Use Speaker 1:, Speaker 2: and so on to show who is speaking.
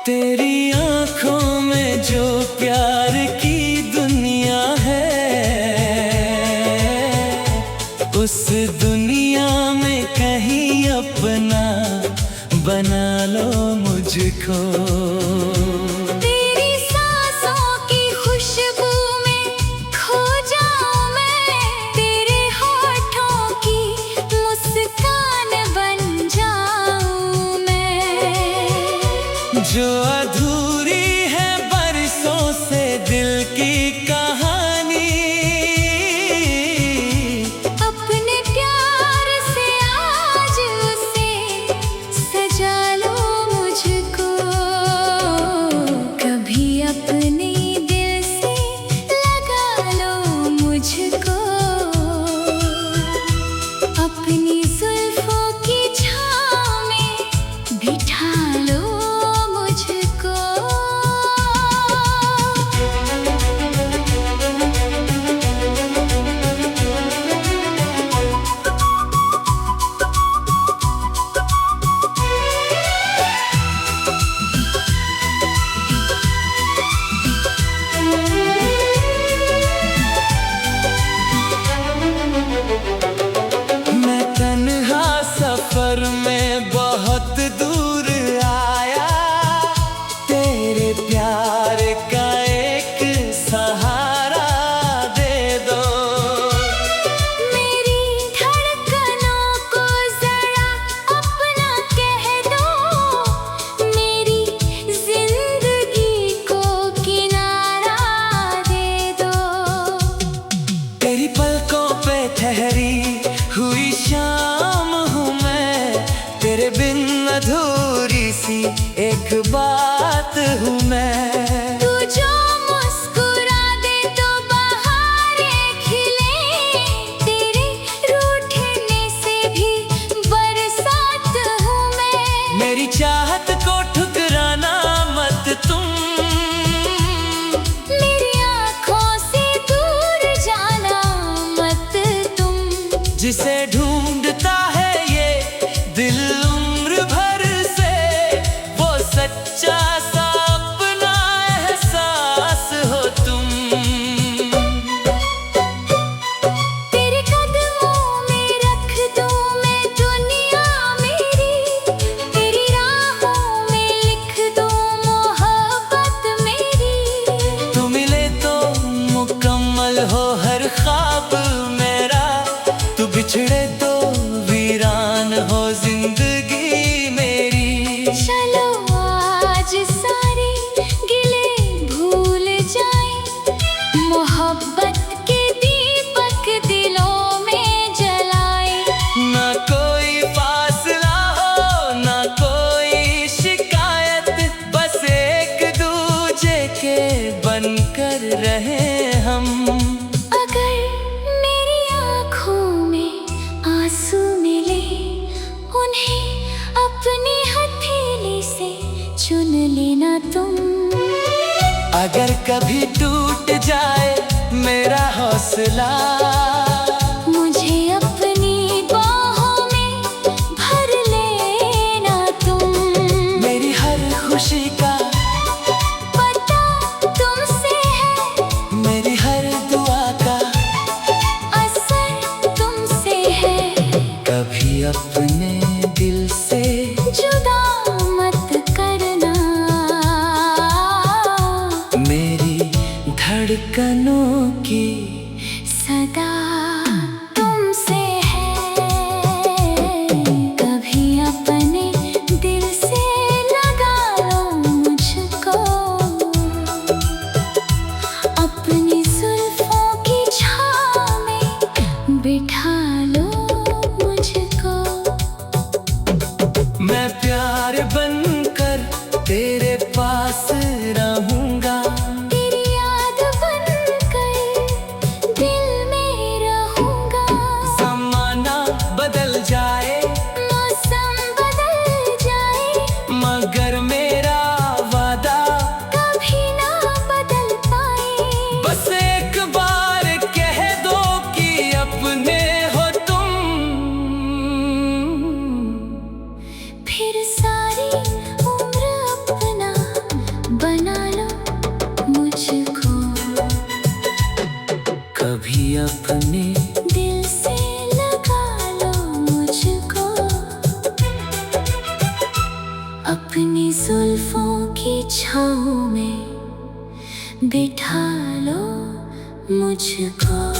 Speaker 1: तेरी आंखों में जो प्यार की दुनिया है, उस दुनिया में कहीं अपना बना लो मुझको।
Speaker 2: तेरी सांसों की खुशबू में खो जाऊं मैं, तेरे होठों की मुस्कान बन जाऊं मैं।
Speaker 1: जो अधूरी है बरसों से दिल की कहानी,
Speaker 2: अपने प्यार से आज उसे सजा लो मुझको। कभी अपने दिल से लगा लो मुझको, अपनी जुल्फों की छाँव में बिठा लो मुझको।
Speaker 1: मैं तन्हा सफर में बहुत दूर आया, तेरे प्यार का एक सहारा दे दो।
Speaker 2: मेरी धड़कनों को जरा अपना कह दो, मेरी जिंदगी को किनारा दे दो।
Speaker 1: तेरी पलकों पे ठहरी हुई शाम हूँ मैं, तेरे बिन अधूरी सी एक बात हूँ मैं।
Speaker 2: तू जो मुस्कुरा दे तो बहारें खिले, तेरे रूठने से भी बरसात हूँ मैं।
Speaker 1: मेरी चाहत को ठुकराना मत तुम,
Speaker 2: मेरी आँखों से दूर जाना मत तुम।
Speaker 1: जिसे ढूंढता है ये दिल उम्र भर से, वो सच्चा सा अपना एहसास हो तुम।
Speaker 2: तेरे कदमों में रख दूं मैं दुनिया मेरी, तेरी राहों में लिख दूं मोहब्बत मेरी।
Speaker 1: तू मिले तो मुकम्मल हो हर ख्वाब मेरा, तू बिछड़े तो वीरान हो जिंदगी मेरी।
Speaker 2: चलो आज सारे गिले भूल जाएं, मोहब्बत के दीपक दिलों में जलाएं।
Speaker 1: ना कोई फासला हो ना कोई शिकायत, बस एक दूजे के बनकर रहे हम।
Speaker 2: अगर मेरी आँखों में आंसू मिले, उन्हें अपनी हथेली से चुन लेना तुम।
Speaker 1: अगर कभी टूट जाए मेरा हौसला,
Speaker 2: मुझे अपनी बाहों में भर लेना तुम।
Speaker 1: मेरी हर खुशी का
Speaker 2: पता तुमसे है,
Speaker 1: मेरी हर दुआ का
Speaker 2: असर तुमसे है।
Speaker 1: कभी अपने दिल से
Speaker 2: जुदा मत करना,
Speaker 1: मेरी धड़कनों की
Speaker 2: सदा
Speaker 1: अपने
Speaker 2: दिल से लगा लो मुझको, अपनी जुल्फों की छाँव में बिठा लो मुझको।